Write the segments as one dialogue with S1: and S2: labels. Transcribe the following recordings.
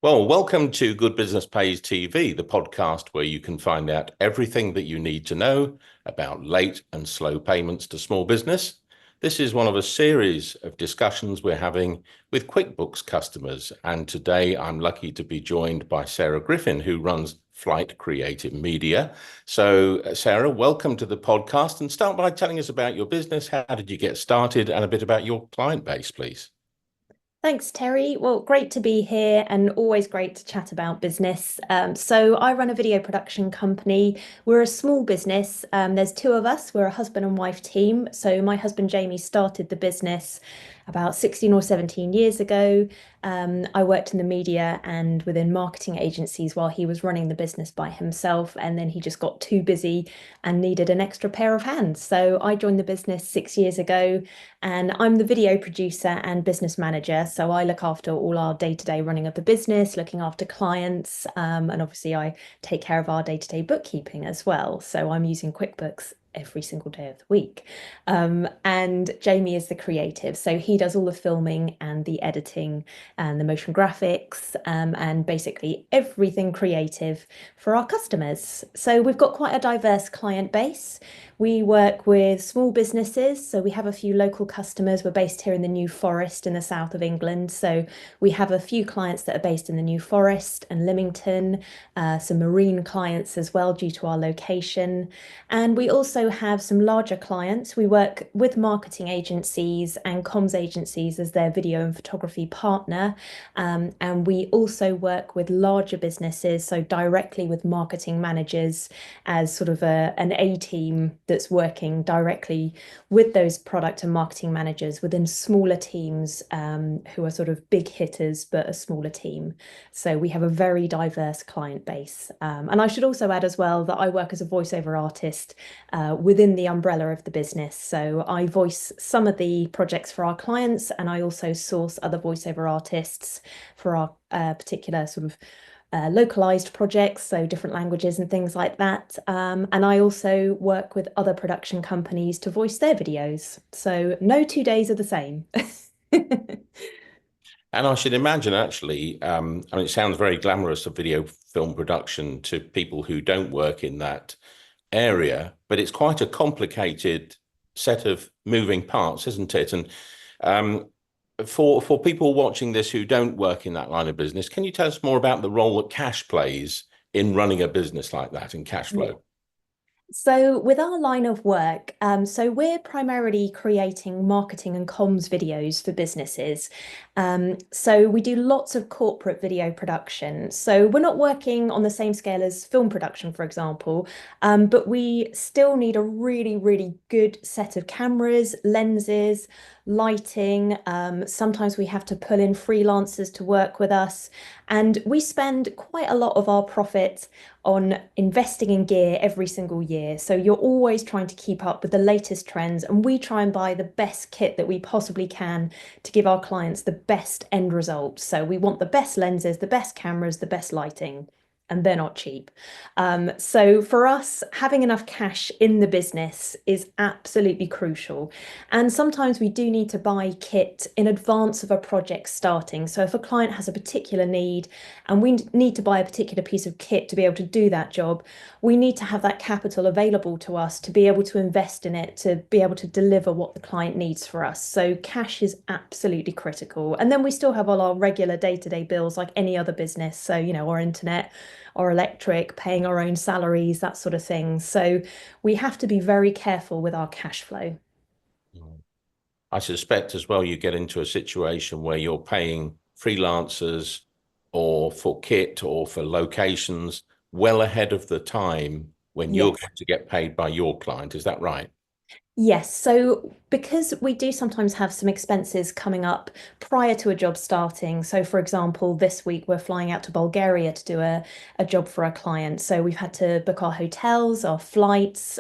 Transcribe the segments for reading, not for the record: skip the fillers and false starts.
S1: Well, welcome to Good Business Pays TV, the podcast where you can find out everything that you need to know about late and slow payments to small business. This is one of a series of discussions we're having with QuickBooks customers. And today I'm lucky to be joined by Sarah Griffin, who runs Flyte Creative Media. So, Sarah, welcome to the podcast, and start by telling us about your business. How did you get started, and a bit about your client base, please?
S2: Thanks, Terry. Well, great to be here and always great to chat about business. So I run a video production company. We're a small business. There's two of us. We're a husband and wife team. So my husband Jamie started the business about 16 or 17 years ago. I worked in the media and within marketing agencies while he was running the business by himself. And then he just got too busy and needed an extra pair of hands. So I joined the business 6 years ago, and I'm the video producer and business manager. So I look after all our day-to-day running of the business, looking after clients, and obviously I take care of our day-to-day bookkeeping as well. So I'm using QuickBooks every single day of the week. And Jamie is the creative. So he does all the filming and the editing and the motion graphics, and basically everything creative for our customers. So we've got quite a diverse client base. We work with small businesses, so we have a few local customers. We're based here in the New Forest in the south of England. So we have a few clients that are based in the New Forest and Lymington, some marine clients as well due to our location. And we also have some larger clients. We work with marketing agencies and comms agencies as their video and photography partner. And we also work with larger businesses, so directly with marketing managers as sort of an A team that's working directly with those product and marketing managers within smaller teams, who are sort of big hitters but a smaller team. So we have a very diverse client base. And I should also add as well that I work as a voiceover artist within the umbrella of the business. So I voice some of the projects for our clients, and I also source other voiceover artists for our particular sort of localized projects, so different languages and things like that. And I also work with other production companies to voice their videos. So no 2 days are the same.
S1: And I should imagine, actually, I mean, it sounds very glamorous of video film production to people who don't work in that area, but it's quite a complicated set of moving parts, isn't it? And um, for people watching this who don't work in that line of business, can you tell us more about the role that cash plays in running a business like that and cash
S2: Yeah.
S1: flow?
S2: So with our line of work, so we're primarily creating marketing and comms videos for businesses. So we do lots of corporate video production. So we're not working on the same scale as film production, for example, but we still need a really, really good set of cameras, lenses, lighting. Sometimes we have to pull in freelancers to work with us, and we spend quite a lot of our profit on investing in gear every single year. So you're always trying to keep up with the latest trends, and we try and buy the best kit that we possibly can to give our clients the best end result. So we want the best lenses, the best cameras, the best lighting, and they're not cheap. So for us, having enough cash in the business is absolutely crucial. And sometimes we do need to buy kit in advance of a project starting. So if a client has a particular need and we need to buy a particular piece of kit to be able to do that job, we need to have that capital available to us to be able to invest in it, to be able to deliver what the client needs for us. So cash is absolutely critical. And then we still have all our regular day-to-day bills like any other business. So, our internet, our electric, paying our own salaries, that sort of thing. So we have to be very careful with our cash flow.
S1: I suspect as well you get into a situation where you're paying freelancers or for kit or for locations well ahead of the time when you're
S2: Yes.
S1: going to get paid by your client. Is that right?
S2: Yes, so because we do sometimes have some expenses coming up prior to a job starting. So, for example, this week we're flying out to Bulgaria to do a job for a client. So, we've had to book our hotels, our flights,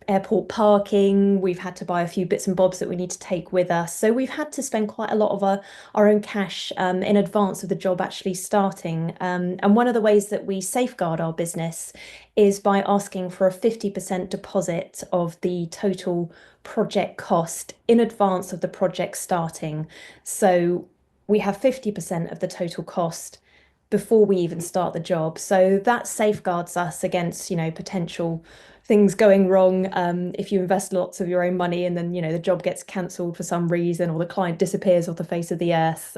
S2: airport parking. We've had to buy a few bits and bobs that we need to take with us. So we've had to spend quite a lot of our own cash in advance of the job actually starting. And one of the ways that we safeguard our business is by asking for a 50% deposit of the total project cost in advance of the project starting. So we have 50% of the total cost before we even start the job. So that safeguards us against, potential things going wrong. If you invest lots of your own money and then, the job gets cancelled for some reason or the client disappears off the face of the earth,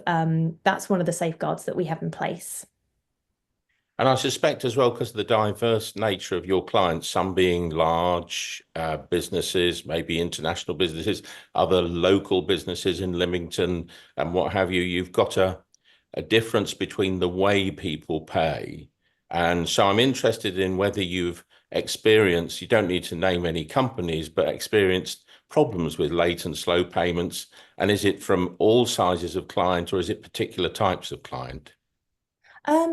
S2: that's one of the safeguards that we have in place.
S1: And I suspect as well, because of the diverse nature of your clients, some being large businesses, maybe international businesses, other local businesses in Lymington and what have you, you've got a difference between the way people pay. And so I'm interested in whether you've experienced, you don't need to name any companies, but experienced problems with late and slow payments. And is it from all sizes of client or is it particular types of client?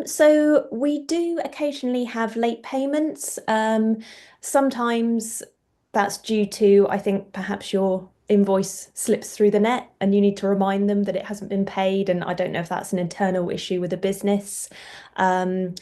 S2: So we do occasionally have late payments. Sometimes that's due to, I think, perhaps your invoice slips through the net and you need to remind them that it hasn't been paid. And I don't know if that's an internal issue with the business. Um,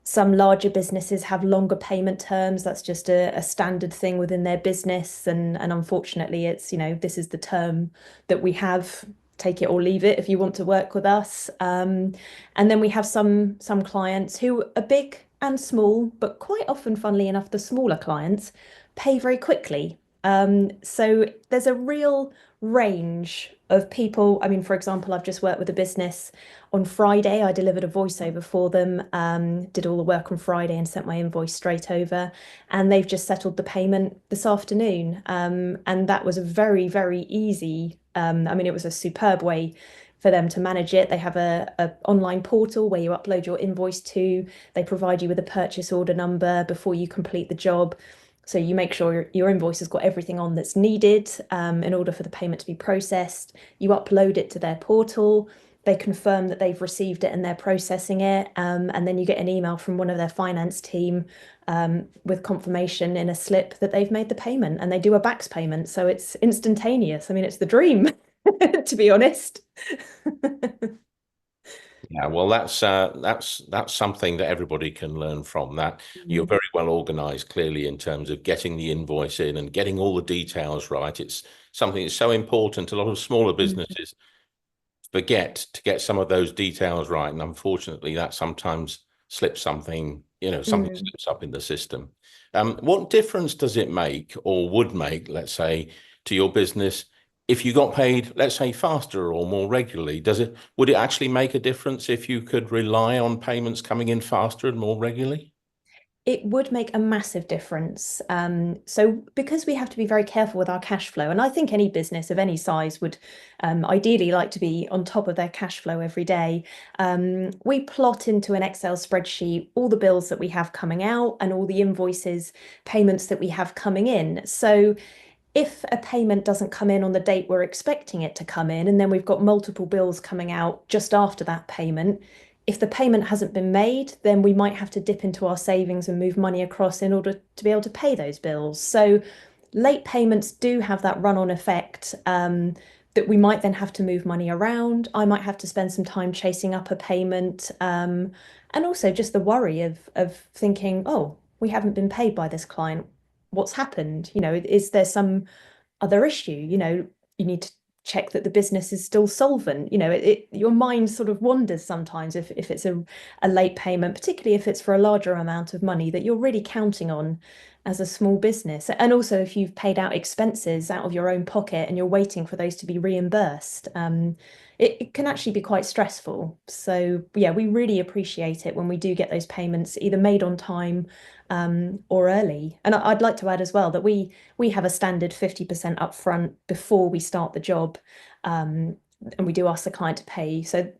S2: some larger businesses have longer payment terms. That's just a standard thing within their business. And unfortunately, it's, this is the term that we have. Take it or leave it if you want to work with us. And then we have some clients who are big and small, but quite often, funnily enough, the smaller clients pay very quickly. So there's a real range of people. I mean, for example, I've just worked with a business on Friday. I delivered a voiceover for them, did all the work on Friday and sent my invoice straight over. And they've just settled the payment this afternoon. And that was a very, very easy. I mean, it was a superb way for them to manage it. They have a online portal where you upload your invoice to. They provide you with a purchase order number before you complete the job. So you make sure your invoice has got everything on that's needed in order for the payment to be processed. You upload it to their portal. They confirm that they've received it and they're processing it. And then you get an email from one of their finance team with confirmation in a slip that they've made the payment and they do a backs payment. So it's instantaneous. I mean, it's the dream, to be honest.
S1: Yeah, well, that's something that everybody can learn from. That you're very well organized, clearly, in terms of getting the invoice in and getting all the details right. It's something that's so important. A lot of smaller
S2: Mm.
S1: businesses forget to get some of those details right, and unfortunately, that sometimes slips something, something
S2: Mm.
S1: slips up in the system. What difference does it make, or would make, let's say, to your business if you got paid, let's say, faster or more regularly? Would it actually make a difference if you could rely on payments coming in faster and more regularly?
S2: It would make a massive difference. So because we have to be very careful with our cash flow, and I think any business of any size would ideally like to be on top of their cash flow every day. We plot into an Excel spreadsheet all the bills that we have coming out and all the invoices, payments that we have coming in. So if a payment doesn't come in on the date we're expecting it to come in, and then we've got multiple bills coming out just after that payment, if the payment hasn't been made, then we might have to dip into our savings and move money across in order to be able to pay those bills. So late payments do have that run-on effect that we might then have to move money around. I might have to spend some time chasing up a payment, and also just the worry of thinking, oh, we haven't been paid by this client. What's happened? Is there some other issue? You need to check that the business is still solvent. Your mind sort of wanders sometimes if it's a late payment, particularly if it's for a larger amount of money that you're really counting on as a small business. And also if you've paid out expenses out of your own pocket and you're waiting for those to be reimbursed, it can actually be quite stressful. So yeah, we really appreciate it when we do get those payments either made on time or early. And I'd like to add as well that we have a standard 50% upfront before we start the job. And we do ask the client to pay. So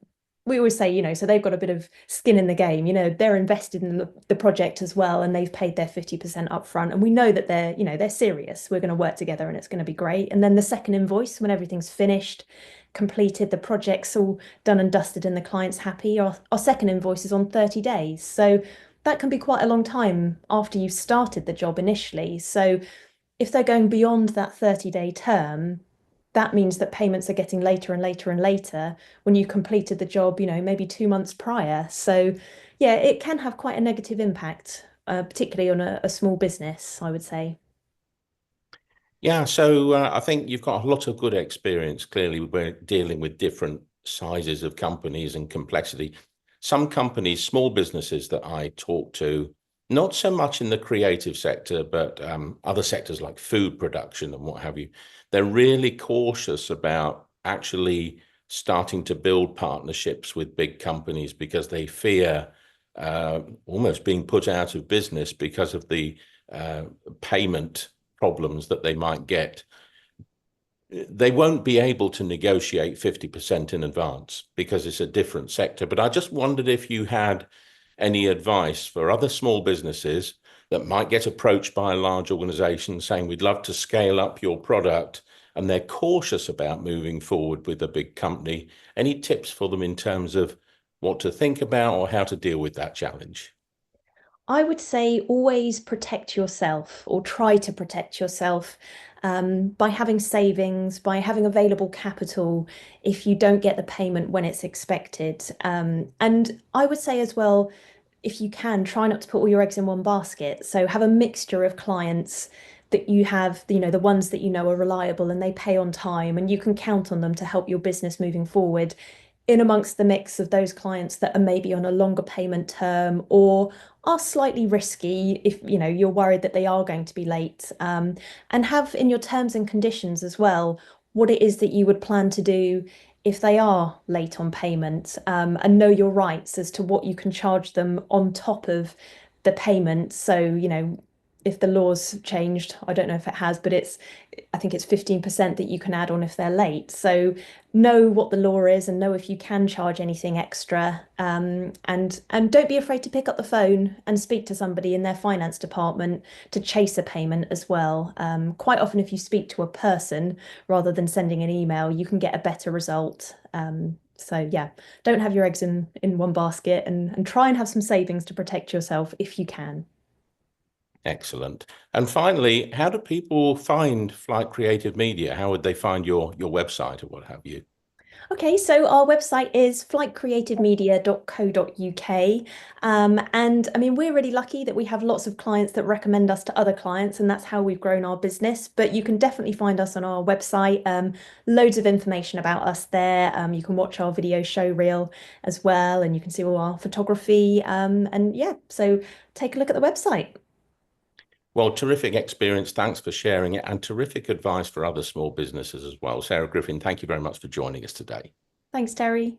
S2: we always say, so they've got a bit of skin in the game, they're invested in the project as well, and they've paid their 50% upfront. And we know that they're serious. We're going to work together and it's going to be great. And then the second invoice, when everything's finished, completed, the project's all done and dusted, and the client's happy, our second invoice is on 30 days. So that can be quite a long time after you've started the job initially. So if they're going beyond that 30-day term, that means that payments are getting later and later and later when you completed the job, maybe 2 months prior. So yeah, it can have quite a negative impact, particularly on a small business, I would say.
S1: Yeah, so I think you've got a lot of good experience. Clearly, we're dealing with different sizes of companies and complexity. Some companies, small businesses that I talk to, not so much in the creative sector, but other sectors like food production and what have you, they're really cautious about actually starting to build partnerships with big companies because they fear almost being put out of business because of the payment problems that they might get. They won't be able to negotiate 50% in advance because it's a different sector. But I just wondered if you had any advice for other small businesses that might get approached by a large organization saying, we'd love to scale up your product, and they're cautious about moving forward with a big company. Any tips for them in terms of what to think about or how to deal with that challenge?
S2: I would say always protect yourself or try to protect yourself by having savings, by having available capital if you don't get the payment when it's expected. And I would say as well, if you can, try not to put all your eggs in one basket. So have a mixture of clients that you have, the ones that you know are reliable and they pay on time and you can count on them to help your business moving forward, in amongst the mix of those clients that are maybe on a longer payment term or are slightly risky if you're worried that they are going to be late. And have in your terms and conditions as well what it is that you would plan to do if they are late on payment, and know your rights as to what you can charge them on top of the payment. So, if the law's changed, I don't know if it has, but I think it's 15% that you can add on if they're late. So know what the law is and know if you can charge anything extra. And don't be afraid to pick up the phone and speak to somebody in their finance department to chase a payment as well. Quite often, if you speak to a person rather than sending an email, you can get a better result. So yeah, don't have your eggs in one basket and try and have some savings to protect yourself if you can.
S1: Excellent. And finally, how do people find Flyte Creative Media? How would they find your website or what have you?
S2: Okay, so our website is flytecreativemedia.co.uk. And I mean, we're really lucky that we have lots of clients that recommend us to other clients, and that's how we've grown our business. But you can definitely find us on our website. Loads of information about us there. You can watch our video show reel as well, and you can see all our photography. And yeah, so take a look at the website.
S1: Well, terrific experience. Thanks for sharing it, and terrific advice for other small businesses as well. Sarah Griffin, thank you very much for joining us today.
S2: Thanks, Terry.